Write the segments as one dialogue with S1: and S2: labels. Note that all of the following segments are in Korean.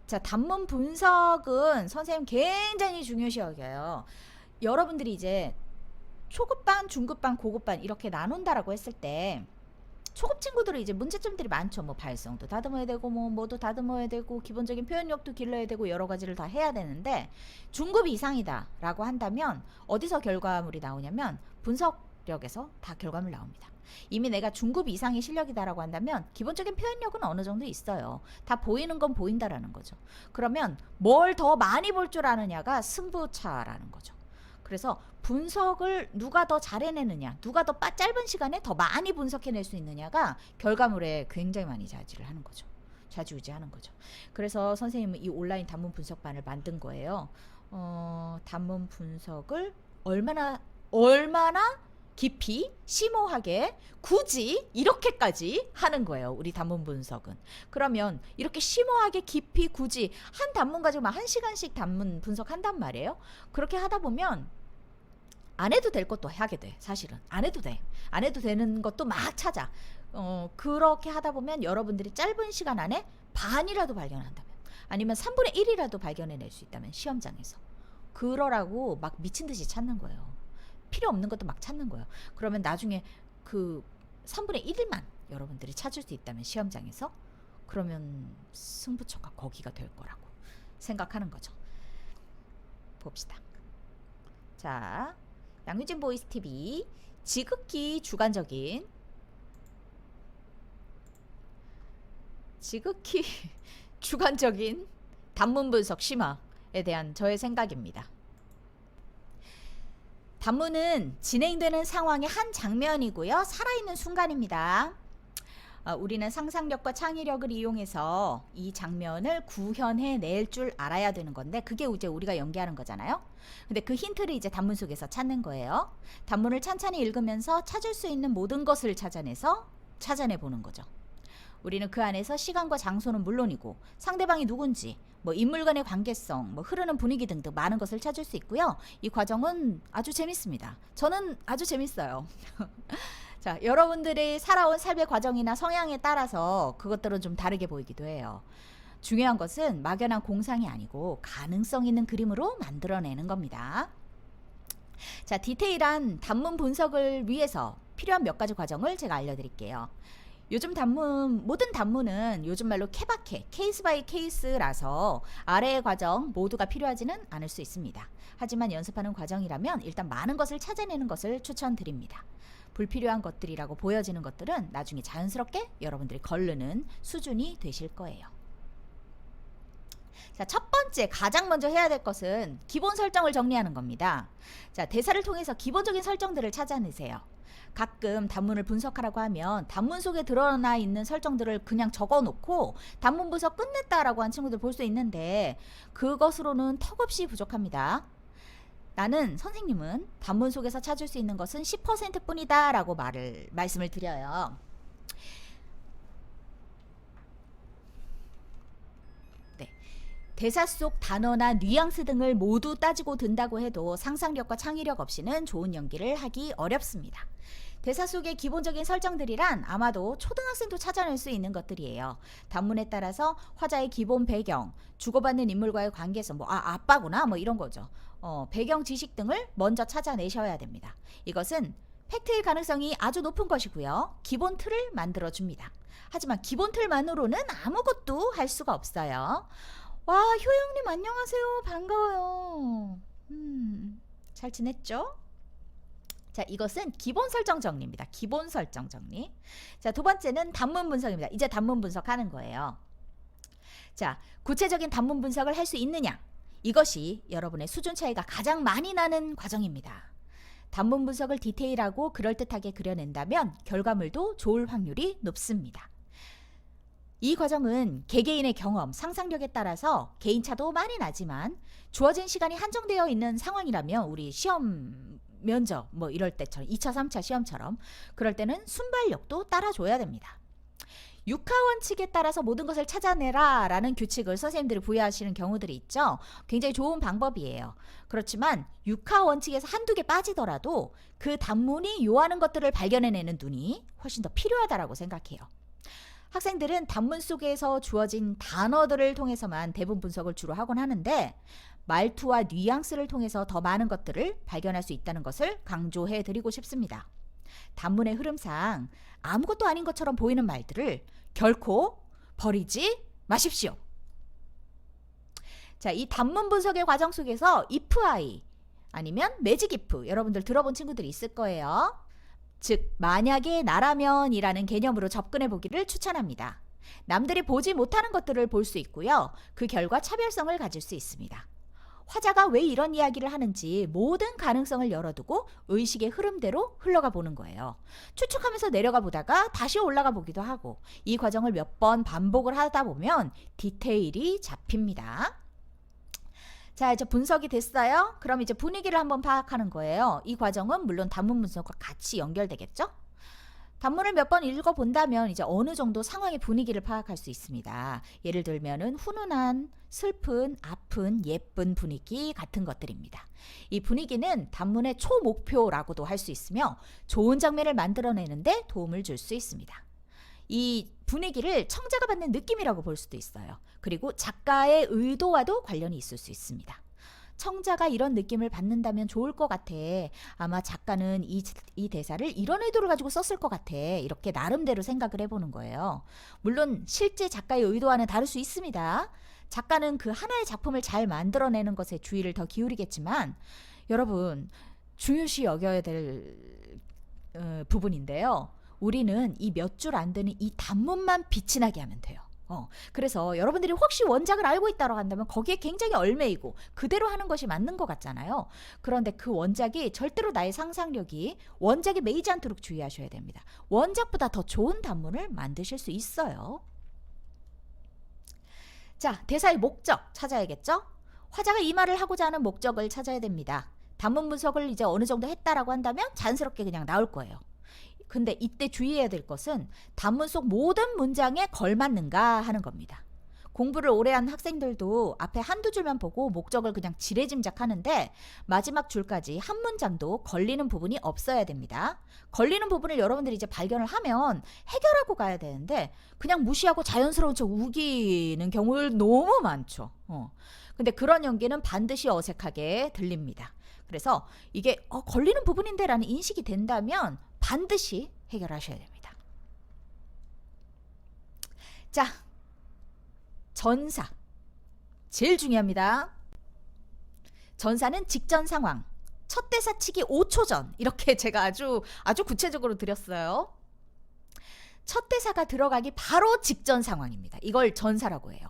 S1: 자, 단문 분석은 선생님 굉장히 중요시 여겨요. 여러분들이 이제 초급반, 중급반, 고급반 이렇게 나눈다라고 했을 때 초급 친구들은 이제 문제점들이 많죠. 뭐 발성도 다듬어야 되고 뭐도 다듬어야 되고 기본적인 표현력도 길러야 되고 여러 가지를 다 해야 되는데 중급 이상이다라고 한다면 어디서 결과물이 나오냐면 분석력에서 다 결과물 나옵니다. 이미 내가 중급 이상의 실력이다라고 한다면 기본적인 표현력은 어느 정도 있어요. 다 보이는 건 보인다라는 거죠. 그러면 뭘 더 많이 볼 줄 아느냐가 승부차라는 거죠. 그래서 분석을 누가 더 잘 해내느냐, 누가 더 짧은 시간에 더 많이 분석해낼 수 있느냐가 결과물에 굉장히 많이 좌지를 하는 거죠. 좌지우지하는 거죠. 그래서 선생님은 이 온라인 단문 분석반을 만든 거예요. 단문 분석을 얼마나 깊이 심오하게 굳이 이렇게까지 하는 거예요. 우리 단문 분석은. 그러면 이렇게 심오하게 깊이 굳이 한 단문 가지고 막 1시간씩 단문 분석한단 말이에요. 그렇게 하다 보면 안 해도 될 것도 하게 돼. 사실은 안 해도 돼. 안 해도 되는 것도 막 찾아. 그렇게 하다 보면 여러분들이 짧은 시간 안에 반이라도 발견한다면, 아니면 3분의 1이라도 발견해낼 수 있다면, 시험장에서 그러라고 막 미친 듯이 찾는 거예요. 필요 없는 것도 막 찾는 거예요. 그러면 나중에 그 3분의 1만 여러분들이 찾을 수 있다면, 시험장에서, 그러면 승부처가 거기가 될 거라고 생각하는 거죠. 봅시다. 자, 양유진 보이스 TV 지극히 주관적인 단문 분석 심화에 대한 저의 생각입니다. 단문은 진행되는 상황의 한 장면이고요. 살아있는 순간입니다. 우리는 상상력과 창의력을 이용해서 이 장면을 구현해낼 줄 알아야 되는 건데, 그게 이제 우리가 연기하는 거잖아요. 근데 그 힌트를 이제 단문 속에서 찾는 거예요. 단문을 찬찬히 읽으면서 찾을 수 있는 모든 것을 찾아내보는 거죠. 우리는 그 안에서 시간과 장소는 물론이고 상대방이 누군지, 뭐 인물 간의 관계성, 뭐 흐르는 분위기 등등 많은 것을 찾을 수 있고요. 이 과정은 아주 재밌습니다. 저는 아주 재밌어요. 자, 여러분들이 살아온 삶의 과정이나 성향에 따라서 그것들은 좀 다르게 보이기도 해요. 중요한 것은 막연한 공상이 아니고 가능성 있는 그림으로 만들어내는 겁니다. 자, 디테일한 단문 분석을 위해서 필요한 몇 가지 과정을 제가 알려드릴게요. 요즘 모든 단문은 요즘 말로 케바케, 케이스 바이 케이스라서 아래의 과정 모두가 필요하지는 않을 수 있습니다. 하지만 연습하는 과정이라면 일단 많은 것을 찾아내는 것을 추천드립니다. 불필요한 것들이라고 보여지는 것들은 나중에 자연스럽게 여러분들이 거르는 수준이 되실 거예요. 자, 첫 번째 가장 먼저 해야 될 것은 기본 설정을 정리하는 겁니다. 자, 대사를 통해서 기본적인 설정들을 찾아내세요. 가끔 단문을 분석하라고 하면 단문 속에 드러나 있는 설정들을 그냥 적어놓고 단문 분석 끝냈다라고 한 친구들 볼 수 있는데, 그것으로는 턱없이 부족합니다. 선생님은 단문 속에서 찾을 수 있는 것은 10% 뿐이다 라고 말씀을 드려요. 네. 대사 속 단어나 뉘앙스 등을 모두 따지고 든다고 해도 상상력과 창의력 없이는 좋은 연기를 하기 어렵습니다. 대사 속의 기본적인 설정들이란 아마도 초등학생도 찾아낼 수 있는 것들이에요. 단문에 따라서 화자의 기본 배경, 주고받는 인물과의 관계성, 아빠구나, 이런 거죠. 배경 지식 등을 먼저 찾아내셔야 됩니다. 이것은 팩트일 가능성이 아주 높은 것이고요. 기본 틀을 만들어줍니다. 하지만 기본 틀만으로는 아무것도 할 수가 없어요. 와, 효영님 안녕하세요. 반가워요. 잘 지냈죠? 자, 이것은 기본 설정 정리입니다. 기본 설정 정리. 자, 두 번째는 단문 분석입니다. 이제 단문 분석하는 거예요. 자, 구체적인 단문 분석을 할 수 있느냐? 이것이 여러분의 수준 차이가 가장 많이 나는 과정입니다. 단문 분석을 디테일하고 그럴듯하게 그려낸다면 결과물도 좋을 확률이 높습니다. 이 과정은 개개인의 경험, 상상력에 따라서 개인차도 많이 나지만 주어진 시간이 한정되어 있는 상황이라면, 우리 시험 면접 이럴 때처럼 2차, 3차 시험처럼 그럴 때는 순발력도 따라줘야 됩니다. 육하 원칙에 따라서 모든 것을 찾아내라 라는 규칙을 선생님들이 부여하시는 경우들이 있죠. 굉장히 좋은 방법이에요. 그렇지만 육하 원칙에서 한두 개 빠지더라도 그 단문이 요하는 것들을 발견해내는 눈이 훨씬 더 필요하다고 생각해요. 학생들은 단문 속에서 주어진 단어들을 통해서만 대본 분석을 주로 하곤 하는데 말투와 뉘앙스를 통해서 더 많은 것들을 발견할 수 있다는 것을 강조해 드리고 싶습니다. 단문의 흐름상 아무것도 아닌 것처럼 보이는 말들을 결코 버리지 마십시오. 자, 이 단문 분석의 과정 속에서 if I 아니면 magic if 여러분들 들어본 친구들이 있을 거예요. 즉 만약에 나라면 이라는 개념으로 접근해 보기를 추천합니다. 남들이 보지 못하는 것들을 볼 수 있고요. 그 결과 차별성을 가질 수 있습니다. 화자가 왜 이런 이야기를 하는지 모든 가능성을 열어두고 의식의 흐름대로 흘러가 보는 거예요. 추측하면서 내려가 보다가 다시 올라가 보기도 하고 이 과정을 몇 번 반복을 하다 보면 디테일이 잡힙니다. 자, 이제 분석이 됐어요. 그럼 이제 분위기를 한번 파악하는 거예요. 이 과정은 물론 단문 분석과 같이 연결되겠죠? 단문을 몇 번 읽어본다면 이제 어느 정도 상황의 분위기를 파악할 수 있습니다. 예를 들면은 훈훈한, 슬픈, 아픈, 예쁜 분위기 같은 것들입니다. 이 분위기는 단문의 초목표라고도 할 수 있으며 좋은 장면을 만들어내는데 도움을 줄 수 있습니다. 이 분위기를 청자가 받는 느낌이라고 볼 수도 있어요. 그리고 작가의 의도와도 관련이 있을 수 있습니다. 청자가 이런 느낌을 받는다면 좋을 것 같아. 아마 작가는 이 대사를 이런 의도를 가지고 썼을 것 같아. 이렇게 나름대로 생각을 해보는 거예요. 물론 실제 작가의 의도와는 다를 수 있습니다. 작가는 그 하나의 작품을 잘 만들어내는 것에 주의를 더 기울이겠지만 여러분 중요시 여겨야 될 부분인데요. 우리는 이 몇 줄 안 되는 이 단문만 빛이 나게 하면 돼요. 그래서 여러분들이 혹시 원작을 알고 있다고 한다면 거기에 굉장히 얽매이고 그대로 하는 것이 맞는 것 같잖아요. 그런데 그 원작이 절대로 나의 상상력이 원작에 매이지 않도록 주의하셔야 됩니다. 원작보다 더 좋은 단문을 만드실 수 있어요. 자, 대사의 목적 찾아야겠죠? 화자가 이 말을 하고자 하는 목적을 찾아야 됩니다. 단문 분석을 이제 어느 정도 했다라고 한다면 자연스럽게 그냥 나올 거예요. 근데 이때 주의해야 될 것은 단문 속 모든 문장에 걸맞는가 하는 겁니다. 공부를 오래 한 학생들도 앞에 한두 줄만 보고 목적을 그냥 지레짐작하는데 마지막 줄까지 한 문장도 걸리는 부분이 없어야 됩니다. 걸리는 부분을 여러분들이 이제 발견을 하면 해결하고 가야 되는데 그냥 무시하고 자연스러운 척 우기는 경우를 너무 많죠. 근데 그런 연기는 반드시 어색하게 들립니다. 그래서 이게 걸리는 부분인데 라는 인식이 된다면 반드시 해결하셔야 됩니다. 자, 전사. 제일 중요합니다. 전사는 직전 상황. 첫 대사 치기 5초 전. 이렇게 제가 아주 구체적으로 드렸어요. 첫 대사가 들어가기 바로 직전 상황입니다. 이걸 전사라고 해요.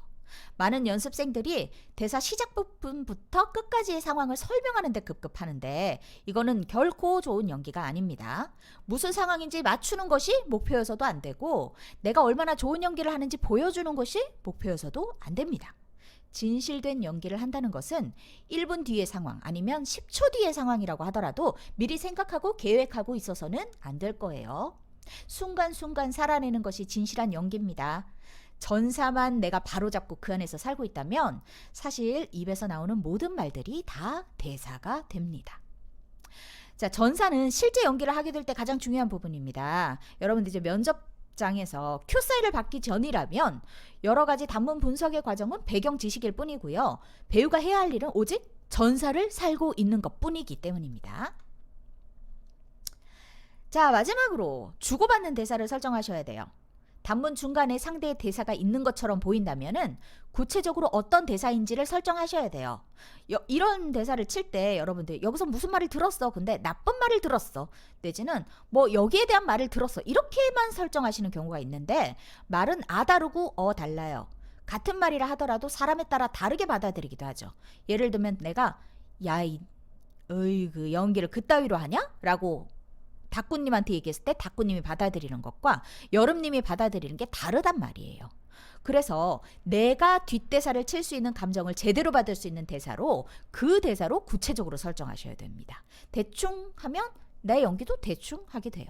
S1: 많은 연습생들이 대사 시작 부분부터 끝까지의 상황을 설명하는 데 급급하는데 이거는 결코 좋은 연기가 아닙니다. 무슨 상황인지 맞추는 것이 목표여서도 안 되고 내가 얼마나 좋은 연기를 하는지 보여주는 것이 목표여서도 안 됩니다. 진실된 연기를 한다는 것은 1분 뒤의 상황 아니면 10초 뒤의 상황이라고 하더라도 미리 생각하고 계획하고 있어서는 안 될 거예요. 순간순간 살아내는 것이 진실한 연기입니다. 전사만 내가 바로잡고 그 안에서 살고 있다면 사실 입에서 나오는 모든 말들이 다 대사가 됩니다. 자, 전사는 실제 연기를 하게 될 때 가장 중요한 부분입니다. 여러분들 이제 면접장에서 큐 사인을 받기 전이라면 여러 가지 단문 분석의 과정은 배경 지식일 뿐이고요. 배우가 해야 할 일은 오직 전사를 살고 있는 것뿐이기 때문입니다. 자, 마지막으로 주고받는 대사를 설정하셔야 돼요. 단문 중간에 상대의 대사가 있는 것처럼 보인다면은 구체적으로 어떤 대사인지를 설정하셔야 돼요. 이런 대사를 칠 때 여러분들 여기서 무슨 말을 들었어. 근데 나쁜 말을 들었어. 내지는 뭐 여기에 대한 말을 들었어. 이렇게만 설정하시는 경우가 있는데 말은 다르고 달라요. 같은 말이라 하더라도 사람에 따라 다르게 받아들이기도 하죠. 예를 들면 내가 그 연기를 그따위로 하냐? 라고 닭구님한테 얘기했을 때 닭구님이 받아들이는 것과 여름님이 받아들이는 게 다르단 말이에요. 그래서 내가 뒷대사를 칠 수 있는 감정을 제대로 받을 수 있는 대사로 그 대사로 구체적으로 설정하셔야 됩니다. 대충 하면 내 연기도 대충 하게 돼요.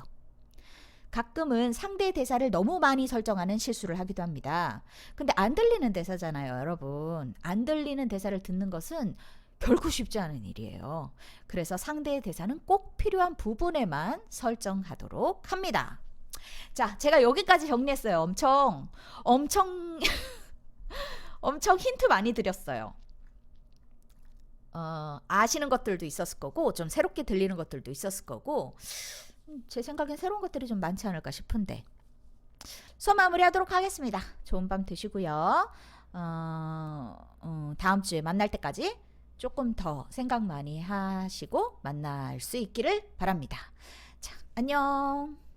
S1: 가끔은 상대 대사를 너무 많이 설정하는 실수를 하기도 합니다. 근데 안 들리는 대사잖아요, 여러분. 안 들리는 대사를 듣는 것은 결코 쉽지 않은 일이에요. 그래서 상대의 대사는 꼭 필요한 부분에만 설정하도록 합니다. 자, 제가 여기까지 정리했어요. 엄청 힌트 많이 드렸어요. 아시는 것들도 있었을 거고 좀 새롭게 들리는 것들도 있었을 거고 제 생각엔 새로운 것들이 좀 많지 않을까 싶은데 수업 마무리하도록 하겠습니다. 좋은 밤 되시고요. 다음 주에 만날 때까지 조금 더 생각 많이 하시고 만날 수 있기를 바랍니다. 자, 안녕.